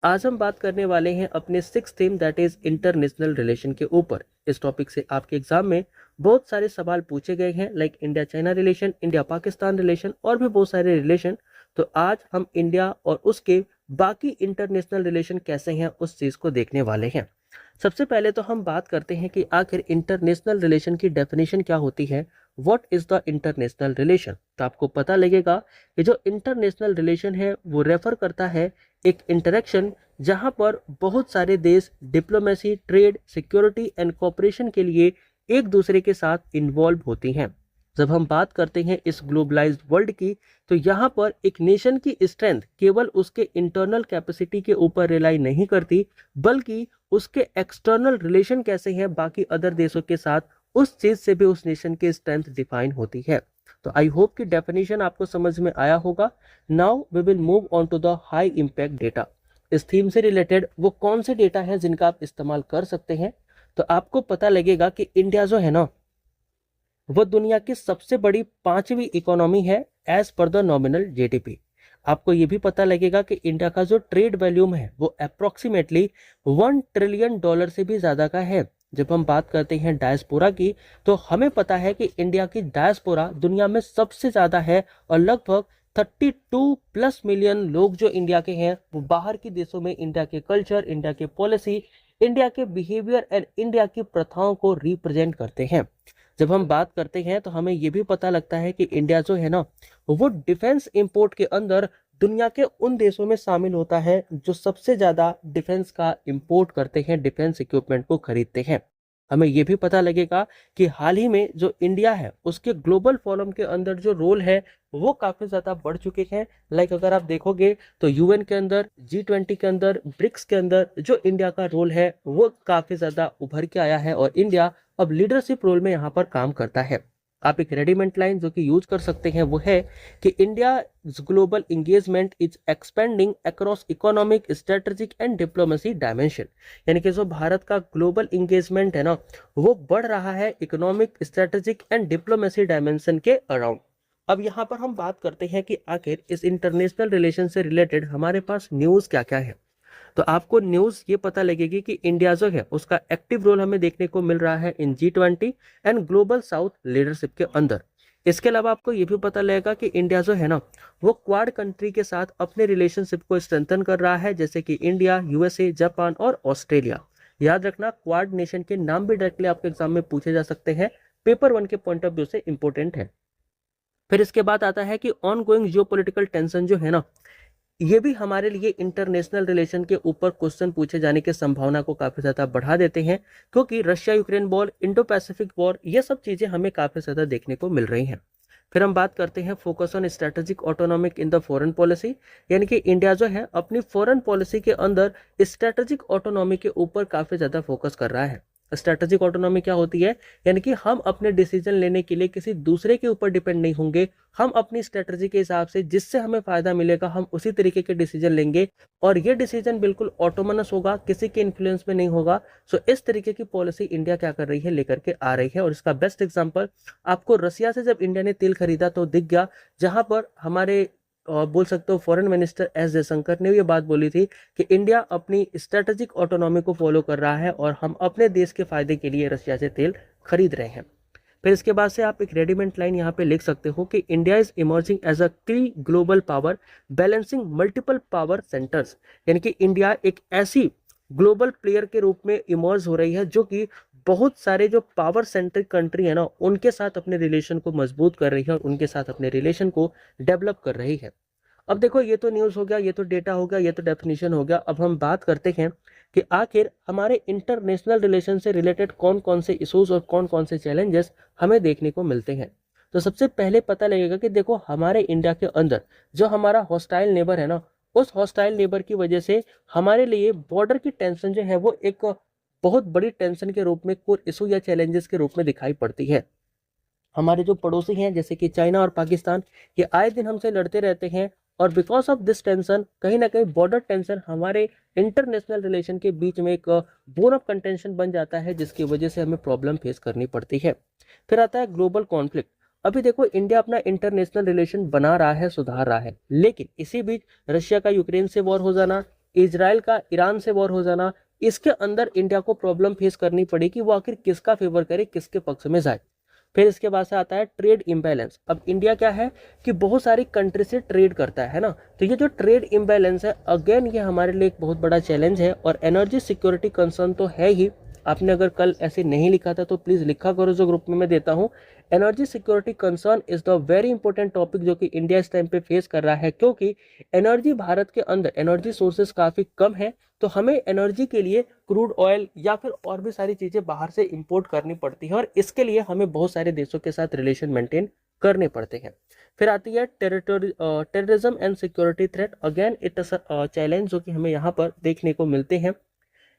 आज हम बात करने वाले हैं अपने six theme that is international relation के ऊपर। इस टॉपिक से आपके एग्जाम में बहुत सारे सवाल पूछे गए हैं, like India China relation, India Pakistan relation और भी बहुत सारे रिलेशन। तो आज हम इंडिया और उसके बाकी इंटरनेशनल रिलेशन कैसे हैं उस चीज को देखने वाले हैं। सबसे पहले तो हम बात करते हैं कि आखिर इंटरनेशनल रिलेशन की डेफिनेशन क्या होती है। What is the international relation? तो आपको पता लगेगा कि जो इंटरनेशनल रिलेशन है वो रेफर करता है एक इंटरेक्शन जहां पर बहुत सारे देश diplomacy, trade, security and cooperation के लिए एक दूसरे के साथ इन्वॉल्व होती हैं। जब हम बात करते हैं इस ग्लोबलाइज्ड वर्ल्ड की, तो यहाँ पर एक नेशन की स्ट्रेंथ केवल उसके इंटरनल कैपेसिटी के ऊपर रिलाई नहीं करती, बल्कि उसके एक्सटर्नल रिलेशन कैसे हैं बाकी अदर देशों के साथ, उस चीज से भी उस नेशन की स्ट्रेंथ डिफाइन होती है। तो आई होप कि डेफिनेशन आपको समझ में आया होगा। Now we will move on to the high impact data. इस थीम से रिलेटेड वो कौन से डेटा है जिनका आप इस्तेमाल कर सकते हैं। तो आपको पता लगेगा कि इंडिया जो है ना, वह दुनिया की सबसे बड़ी पांचवी इकोनॉमी है as per the nominal GDP. आपको यह भी पता लगेगा कि इंडिया का जो ट्रेड वॉल्यूम है वो अप्रोक्सीमेटली $1 ट्रिलियन से भी ज्यादा का है। जब हम बात करते हैं डायस्पोरा की, तो हमें पता है कि इंडिया की डायस्पोरा दुनिया में सबसे ज्यादा है और लगभग 32+ मिलियन लोग जो इंडिया के हैं वो बाहर के देशों में इंडिया के कल्चर, इंडिया के पॉलिसी, इंडिया के बिहेवियर एंड इंडिया की प्रथाओं को रिप्रेजेंट करते हैं। जब हम बात करते हैं तो हमें यह भी पता लगता है कि इंडिया जो है ना, वो डिफेंस इंपोर्ट के अंदर दुनिया के उन देशों में शामिल होता है जो सबसे ज्यादा डिफेंस का इंपोर्ट करते हैं, डिफेंस इक्विपमेंट को खरीदते हैं। हमें यह भी पता लगेगा कि हाल ही में जो इंडिया है उसके ग्लोबल फोरम के अंदर जो रोल है वो काफी ज्यादा बढ़ चुके हैं। लाइक अगर आप देखोगे तो यूएन के अंदर, G20 के अंदर, ब्रिक्स के अंदर जो इंडिया का रोल है वो काफी ज्यादा उभर के आया है और इंडिया अब लीडरशिप रोल में यहाँ पर काम करता है। आप एक रेडीमेड लाइन जो कि यूज कर सकते हैं वो है कि India global engagement is expanding across economic, strategic and diplomacy dimension. यानी कि जो भारत का ग्लोबल एंगेजमेंट है ना, वो बढ़ रहा है economic, strategic and diplomacy dimension के अराउंड। अब यहाँ पर हम बात करते हैं कि आखिर इस इंटरनेशनल रिलेशन से रिलेटेड हमारे पास न्यूज क्या क्या है। तो आपको न्यूज ये पता लगेगी कि इंडिया जो है उसका एक्टिव रोल हमें देखने को मिल रहा है इन G20 and global south leadership के अंदर। इसके अलावा आपको ये भी पता लगेगा कि इंडिया जो है ना, वो क्वाड कंट्री के साथ अपने रिलेशनशिप को स्ट्रेंथन कर रहा है, जैसे कि इंडिया, यूएसए, जापान और ऑस्ट्रेलिया। याद रखना, क्वाड नेशन के नाम भी डायरेक्टली आपके एग्जाम में पूछे जा सकते हैं, पेपर 1 के पॉइंट ऑफ व्यू से इंपॉर्टेंट है। फिर इसके बाद आता है कि ऑन गोइंग जियोपॉलिटिकल टेंशन जो है ना, ये भी हमारे लिए इंटरनेशनल रिलेशन के ऊपर क्वेश्चन पूछे जाने की संभावना को काफी ज्यादा बढ़ा देते हैं, क्योंकि Russia Ukraine war, Indo Pacific war, ये सब चीजें हमें काफी ज्यादा देखने को मिल रही हैं। फिर हम बात करते हैं focus on strategic autonomic in the foreign policy. यानी कि इंडिया जो है अपनी फॉरेन पॉलिसी के अंदर स्ट्रेटेजिक ऑटोनॉमी के ऊपर काफी ज्यादा फोकस कर रहा है। स्ट्रेटेजिक ऑटोनॉमी क्या होती है? यानी कि हम अपने डिसीजन लेने के लिए किसी दूसरे के ऊपर डिपेंड नहीं होंगे, हम अपनी स्ट्रेटजी के हिसाब से जिससे हमें फायदा मिलेगा हम उसी तरीके के डिसीजन लेंगे और ये डिसीजन बिल्कुल ऑटोनोमस होगा, किसी के इन्फ्लुएंस में नहीं होगा। सो इस तरीके की पॉलिसी इंडिया क्या कर रही है, लेकर के आ रही है। और इसका बेस्ट एग्जांपल आपको रसिया से जब इंडिया ने तेल खरीदा तो दिख गया, जहां पर हमारे बोल सकते हो फॉरेन मिनिस्टर एस जयशंकर ने ये बात बोली थी कि इंडिया अपनी स्ट्रेटेजिक ऑटोनॉमी को फॉलो कर रहा है और हम अपने देश के फायदे के लिए रशिया से तेल खरीद रहे हैं। फिर इसके बाद से आप एक रेडीमेड लाइन यहाँ पे लिख सकते हो कि India is emerging as a key global power balancing multiple power centers. यानी कि इंडिया एक ऐसी ग्लोबल प्लेयर के रूप में इमर्ज हो रही है जो कि बहुत सारे जो पावर सेंट्रिक कंट्री है ना, उनके साथ अपने रिलेशन को मजबूत कर रही है और उनके साथ अपने रिलेशन को डेवलप कर रही है। अब देखो, ये तो न्यूज़ हो गया, ये तो डेटा हो गया, ये तो डेफिनेशन हो गया। अब हम बात करते हैं कि आखिर हमारे इंटरनेशनल रिलेशन से रिलेटेड कौन कौन से इश्यूज और कौन कौन से चैलेंजेस हमें देखने को मिलते हैं। तो सबसे पहले पता लगेगा कि देखो, हमारे इंडिया के अंदर जो हमारा हॉस्टाइल नेबर है ना, उस हॉस्टाइल नेबर की वजह से हमारे लिए बॉर्डर की टेंशन जो है वो एक बहुत बड़ी टेंशन के रूप में, कोई इशू या चैलेंजेस के रूप में दिखाई पड़ती है। हमारे जो पड़ोसी हैं जैसे कि चाइना और पाकिस्तान, ये आए दिन हमसे लड़ते रहते हैं और बिकॉज ऑफ दिस टेंशन कहीं ना कहीं बॉर्डर टेंशन हमारे इंटरनेशनल रिलेशन के बीच में एक बोन ऑफ कंटेंशन बन जाता है, जिसकी वजह से हमें प्रॉब्लम फेस करनी पड़ती है। फिर आता है ग्लोबल कॉन्फ्लिक्ट। अभी देखो, इंडिया अपना इंटरनेशनल रिलेशन बना रहा है, सुधार रहा है, लेकिन इसी बीच रशिया का यूक्रेन से वॉर हो जाना, इजराइल का ईरान से वॉर हो जाना, इसके अंदर इंडिया को प्रॉब्लम फेस करनी पड़ी कि वो आखिर किसका फेवर करे, किसके पक्ष में जाए। फिर इसके बाद से आता है ट्रेड इम्बैलेंस। अब इंडिया क्या है कि बहुत सारी कंट्री से ट्रेड करता है ना, तो ये जो ट्रेड इम्बैलेंस है अगेन ये हमारे लिए एक बहुत बड़ा चैलेंज है। और एनर्जी सिक्योरिटी कंसर्न तो है ही, आपने अगर कल ऐसे नहीं लिखा था तो प्लीज लिखा करो जो ग्रुप में मैं देता हूँ। Energy security concern is the very important topic जो कि इंडिया इस टाइम पे फेस कर रहा है, क्योंकि एनर्जी भारत के अंदर एनर्जी सोर्सेस काफी कम है, तो हमें एनर्जी के लिए क्रूड ऑयल या फिर और भी सारी चीजें बाहर से इंपोर्ट करनी पड़ती है, और इसके लिए हमें बहुत सारे देशों के साथ रिलेशन मेंटेन करने पड़ते हैं। फिर आती है terrorism and security threat. Again it is challenge जो कि हमें यहाँ पर देखने को मिलते हैं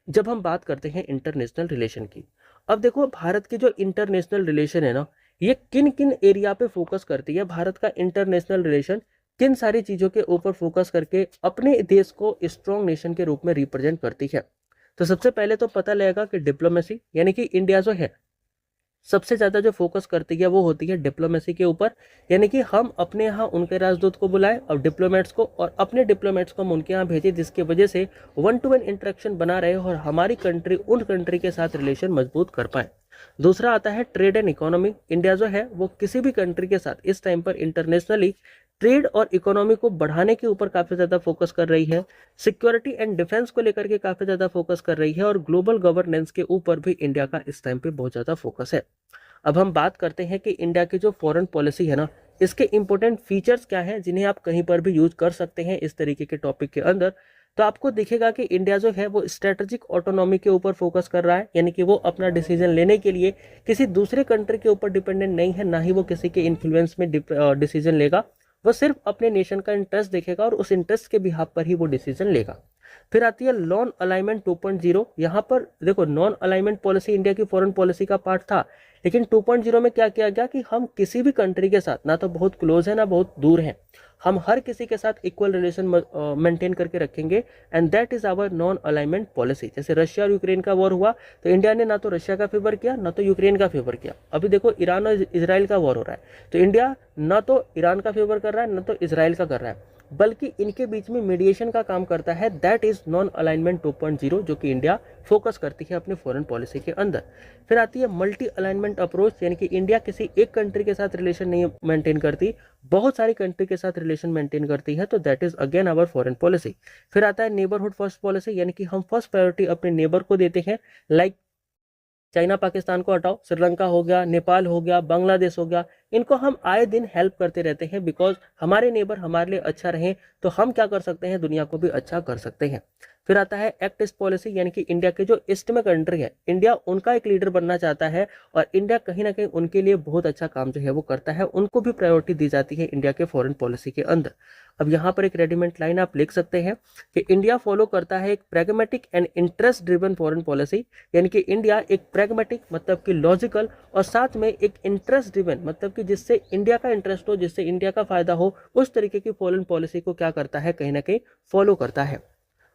जब हम बात करते हैं इंटरनेशनल रिलेशन की। अब देखो भारत की जो इंटरनेशनल रिलेशन है ना, ये किन किन एरिया पे फोकस करती है। भारत का इंटरनेशनल रिलेशन किन सारी चीजों के ऊपर फोकस करके अपने देश को स्ट्रॉन्ग नेशन के रूप में रिप्रेजेंट करती है। तो सबसे पहले तो पता लगेगा कि डिप्लोमेसी, यानी कि इंडिया जो है सबसे ज्यादा जो फोकस करती है वो होती है डिप्लोमेसी के ऊपर, यानी कि हम अपने यहाँ उनके राजदूत को बुलाएं और डिप्लोमेट्स को, और अपने डिप्लोमेट्स को हम उनके यहाँ भेजें, जिसकी वजह से 1-to-1 इंटरेक्शन बना रहे और हमारी कंट्री उन कंट्री के साथ रिलेशन मजबूत कर पाए। दूसरा आता है ट्रेड एंड इकोनॉमी। इंडिया जो है वो किसी भी कंट्री के साथ इस टाइम पर इंटरनेशनली ट्रेड और इकोनॉमी को बढ़ाने के ऊपर काफी ज्यादा फोकस कर रही है। सिक्योरिटी एंड डिफेंस को लेकर के काफी ज्यादा फोकस कर रही है, और ग्लोबल गवर्नेंस के ऊपर भी इंडिया का इस टाइम पे बहुत ज्यादा फोकस है। अब हम बात करते हैं कि इंडिया की जो फॉरेन पॉलिसी है ना, इसके इंपॉर्टेंट फीचर्स क्या हैं जिन्हें आप कहीं पर भी यूज कर सकते हैं इस तरीके के टॉपिक के अंदर। तो आपको दिखेगा कि इंडिया जो है वो स्ट्रेटेजिक ऑटोनॉमी के ऊपर फोकस कर रहा है, यानी कि वो अपना डिसीजन लेने के लिए किसी दूसरे कंट्री के ऊपर डिपेंडेंट नहीं है, ना ही वो किसी के इन्फ्लुएंस में डिसीजन लेगा। वो सिर्फ अपने नेशन का इंटरेस्ट देखेगा और उस इंटरेस्ट के बिहाफ पर ही वो डिसीजन लेगा। फिर आती है नॉन अलाइनमेंट 2.0। यहाँ पर देखो नॉन अलाइनमेंट पॉलिसी इंडिया की फॉरेन पॉलिसी का पार्ट था, लेकिन 2.0 में क्या किया गया कि हम किसी भी कंट्री के साथ ना तो बहुत क्लोज है ना बहुत दूर है, हम हर किसी के साथ इक्वल रिलेशन मेंटेन करके रखेंगे, and that is our non alignment policy. जैसे रशिया और यूक्रेन का वॉर हुआ तो इंडिया ने ना तो रशिया का फेवर किया ना तो यूक्रेन का फेवर किया। अभी देखो ईरान और इजराइल का वॉर हो रहा है तो इंडिया ना तो ईरान का फेवर कर रहा है ना तो इजराइल का कर रहा है, बल्कि इनके बीच में मीडिएशन का काम करता है। दैट इज नॉन अलाइनमेंट 2.0 जो कि इंडिया फोकस करती है अपने फॉरेन पॉलिसी के अंदर। फिर आती है मल्टी अलाइनमेंट अप्रोच, यानी कि इंडिया किसी एक कंट्री के साथ रिलेशन नहीं मेंटेन करती, बहुत सारी कंट्री के साथ रिलेशन मेंटेन करती है, तो that is again our foreign policy. फिर आता है नेबरहुड फर्स्ट पॉलिसी, यानी कि हम फर्स्ट प्रायोरिटी अपने नेबर को देते हैं। लाइक चाइना पाकिस्तान को हटाओ, श्रीलंका हो गया, नेपाल हो गया, बांग्लादेश हो गया, इनको हम आए दिन हेल्प करते रहते हैं, बिकॉज हमारे नेबर हमारे लिए अच्छा रहे तो हम क्या कर सकते हैं, दुनिया को भी अच्छा कर सकते हैं। फिर आता है एक्ट ईस्ट पॉलिसी, यानी कि इंडिया के जो ईस्ट में कंट्री है, इंडिया उनका एक लीडर बनना चाहता है और इंडिया कहीं ना कहीं उनके लिए बहुत अच्छा काम जो है वो करता है, उनको भी प्रायोरिटी दी जाती है इंडिया के फॉरेन पॉलिसी के अंदर। अब यहाँ पर एक रेडीमेड लाइन आप लिख सकते हैं कि इंडिया फॉलो करता है एक pragmatic and interest driven foreign policy, यानी कि इंडिया एक प्रैग्मेटिक मतलब कि लॉजिकल और साथ में एक इंटरेस्ट ड्रिवन मतलब कि जिससे इंडिया का इंटरेस्ट हो, जिससे इंडिया का फायदा हो, उस तरीके की फॉरेन पॉलिसी को क्या करता है, कहीं ना कहीं फॉलो करता है।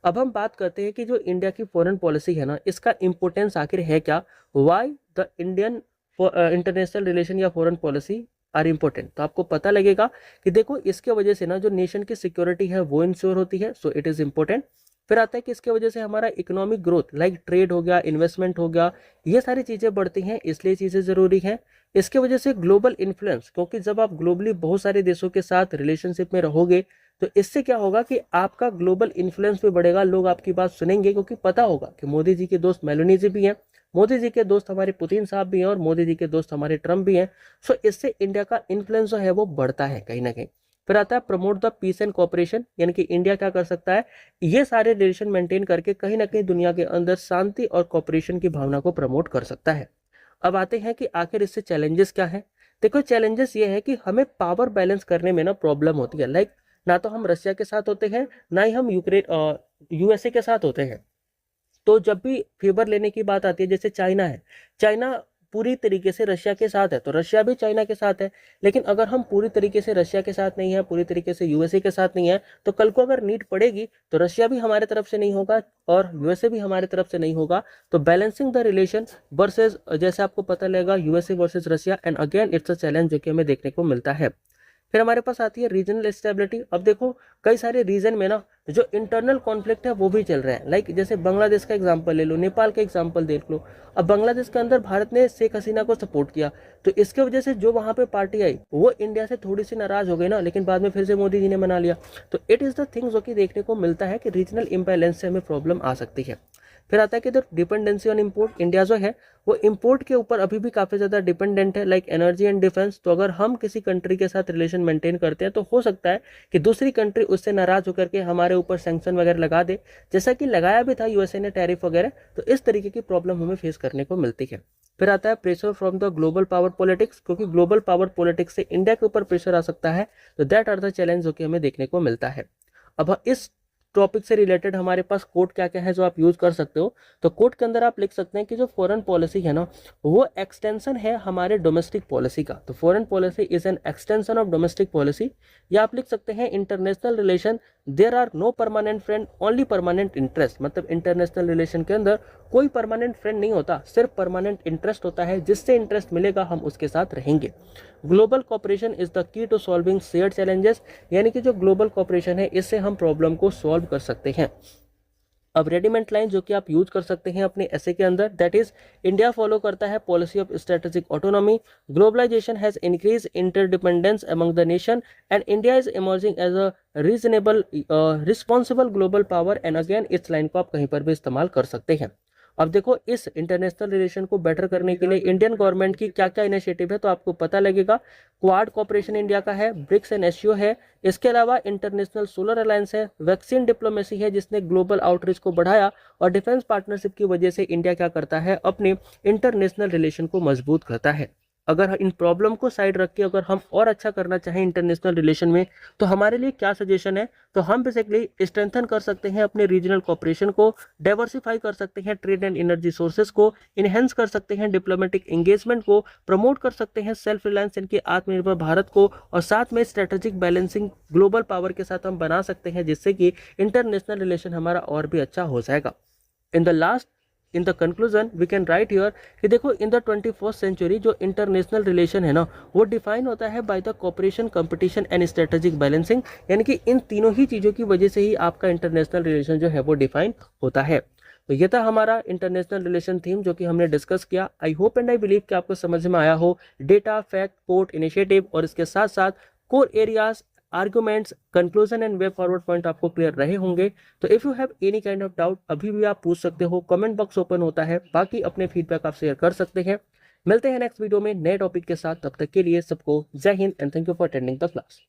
अब हम बात करते हैं कि जो इंडिया की फॉरेन पॉलिसी है ना, इसका इंपोर्टेंस आखिर है क्या, why the Indian international relation या फॉरेन पॉलिसी आर इम्पोर्टेंट। तो आपको पता लगेगा कि देखो इसके वजह से ना जो नेशन की सिक्योरिटी है वो इंश्योर होती है, सो इट इज इम्पोर्टेंट। फिर आता है कि इसके वजह से हमारा इकोनॉमिक ग्रोथ लाइक ट्रेड हो गया, इन्वेस्टमेंट हो गया, ये सारी चीजें बढ़ती हैं, इसलिए चीजें जरूरी हैं। इसके वजह से ग्लोबल इन्फ्लुएंस, क्योंकि जब आप ग्लोबली बहुत सारे देशों के साथ रिलेशनशिप में रहोगे तो इससे क्या होगा कि आपका ग्लोबल इन्फ्लुएंस भी बढ़ेगा, लोग आपकी बात सुनेंगे, क्योंकि पता होगा कि मोदी जी के दोस्त मेलोनी जी भी हैं, मोदी जी के दोस्त हमारे पुतिन साहब भी हैं और मोदी जी के दोस्त हमारे ट्रम्प भी हैं। सो इससे इंडिया का इन्फ्लुएंस जो है वो बढ़ता है कहीं ना कहीं। फिर आता है promote the peace and cooperation, यानी कि इंडिया क्या कर सकता है, ये सारे रिलेशन मेंटेन करके कहीं ना कहीं दुनिया के अंदर शांति और कोऑपरेशन की भावना को प्रमोट कर सकता है। अब आते हैं कि आखिर इससे चैलेंजेस क्या है। देखो चैलेंजेस ये है कि हमें पावर बैलेंस करने में ना प्रॉब्लम होती है। लाइक ना तो हम रशिया के साथ होते हैं ना ही हम यूक्रेन यूएसए के साथ होते हैं। तो जब भी फेवर लेने की बात आती है, जैसे चाइना है, चाइना पूरी तरीके से रशिया के साथ है तो रशिया भी चाइना के साथ है, लेकिन अगर हम पूरी तरीके से रशिया के साथ नहीं है, पूरी तरीके से यूएसए के साथ नहीं है, तो कल को अगर नीड पड़ेगी तो रशिया भी हमारे तरफ से नहीं होगा और यूएसए भी हमारे तरफ से नहीं होगा। तो बैलेंसिंग द रिलेशन वर्सेज, जैसे आपको पता लगेगा USA versus Russia, and again it's a challenge जो कि हमें देखने को मिलता है। फिर हमारे पास आती है रीजनल स्टेबिलिटी। अब देखो कई सारे रीजन में ना जो इंटरनल कॉन्फ्लिक्ट है वो भी चल रहे हैं, लाइक जैसे बांग्लादेश का एग्जांपल ले लो, नेपाल का एग्जांपल देख लो। अब बांग्लादेश के अंदर भारत ने शेख हसीना को सपोर्ट किया, तो इसके वजह से जो वहां पे पार्टी आई वो इंडिया से थोड़ी सी नाराज हो गई ना, लेकिन बाद में फिर से मोदी जी ने मना लिया। तो इट इज द थिंग्स जो कि देखने को मिलता है कि रीजनल इम्बैलेंस से हमें प्रॉब्लम आ सकती है। फिर आता है कि डिपेंडेंसी ऑन इम्पोर्ट, इंडिया जो है वो इम्पोर्ट के ऊपर अभी भी काफी ज्यादा डिपेंडेंट है, लाइक एनर्जी एंड डिफेंस। तो अगर हम किसी कंट्री के साथ रिलेशन मेंटेन करते हैं तो हो सकता है कि दूसरी कंट्री उससे नाराज होकर के हमारे ऊपर सैंक्शन वगैरह लगा दे, जैसा कि लगाया भी था यूएसए ने टैरिफ वगैरह। तो इस तरीके की प्रॉब्लम हमें फेस करने को मिलती है। फिर आता है pressure from the global power politics, क्योंकि ग्लोबल पावर पॉलिटिक्स से इंडिया के ऊपर प्रेशर आ सकता है। तो दैट आर द चैलेंज जो कि हमें देखने को मिलता है। अब इस टॉपिक से रिलेटेड हमारे पास कोड क्या क्या है जो आप यूज कर सकते हो। तो कोड के अंदर आप लिख सकते हैं कि जो फॉरेन पॉलिसी है ना वो एक्सटेंशन है हमारे डोमेस्टिक पॉलिसी का। तो foreign policy is an extension of domestic policy. या आप लिख सकते हैं international relation there are no permanent friend only permanent interest. मतलब इंटरनेशनल रिलेशन के अंदर कोई परमानेंट फ्रेंड नहीं होता, सिर्फ परमानेंट इंटरेस्ट होता है, जिससे इंटरेस्ट मिलेगा हम उसके साथ रहेंगे। Global cooperation is the key to solving shared challenges, यानी कि जो ग्लोबल कॉपरेशन है इससे हम प्रॉब्लम को सॉल्व कर सकते हैं। अब रेडीमेड लाइन जो कि आप यूज कर सकते हैं अपने ऐसे के अंदर, दैट इज इंडिया फॉलो करता है policy of strategic autonomy, globalization has increase interdependence among the nation and India is emerging as a reasonable responsible global power. And again इस लाइन को आप कहीं पर भी इस्तेमाल कर सकते हैं। अब देखो इस इंटरनेशनल रिलेशन को बेटर करने के लिए इंडियन गवर्नमेंट की क्या क्या इनिशिएटिव है तो आपको पता लगेगा। क्वाड कॉपरेशन इंडिया का है, ब्रिक्स एंड एससीओ है, इसके अलावा इंटरनेशनल सोलर अलायंस है, वैक्सीन डिप्लोमेसी है जिसने ग्लोबल आउटरीच को बढ़ाया, और डिफेंस पार्टनरशिप की वजह से इंडिया क्या करता है अपने इंटरनेशनल रिलेशन को मजबूत करता है। अगर इन प्रॉब्लम को साइड रख के अगर हम और अच्छा करना चाहें इंटरनेशनल रिलेशन में तो हमारे लिए क्या सजेशन है, तो हम बेसिकली स्ट्रेंथन कर सकते हैं अपने रीजनल कोऑपरेशन को, डाइवर्सिफाई कर सकते हैं ट्रेड एंड एनर्जी सोर्सेज को, इनहेंस कर सकते हैं डिप्लोमेटिक एंगेजमेंट को, प्रमोट कर सकते हैं सेल्फ रिलायंस यानी कि आत्मनिर्भर भारत को, और साथ में स्ट्रेटेजिक बैलेंसिंग ग्लोबल पावर के साथ हम बना सकते हैं जिससे कि इंटरनेशनल रिलेशन हमारा और भी अच्छा हो जाएगा। In the conclusion we can write here कि देखो इन द 21st सेंचुरी जो इंटरनेशनल रिलेशन है ना वो डिफाइन होता है by the cooperation, competition and strategic balancing, यानी कि इन तीनों ही चीज़ों की वजह से ही आपका इंटरनेशनल रिलेशन जो है वो डिफाइन होता है। तो ये था हमारा इंटरनेशनल रिलेशन थीम जो कि हमने डिस्कस किया। I hope and I believe कि आपको समझ में आया हो। डेटा, फैक्ट, कोड, इनिशिएटिव और इसके साथ साथ core areas, arguments, conclusion and way forward point आपको क्लियर रहे होंगे। तो if you have any kind of doubt अभी भी आप पूछ सकते हो, कमेंट बॉक्स ओपन होता है, बाकी अपने फीडबैक आप शेयर कर सकते हैं। मिलते हैं नेक्स्ट वीडियो में नए टॉपिक के साथ, तब तक के लिए सबको जय Hind and thank you for attending the class.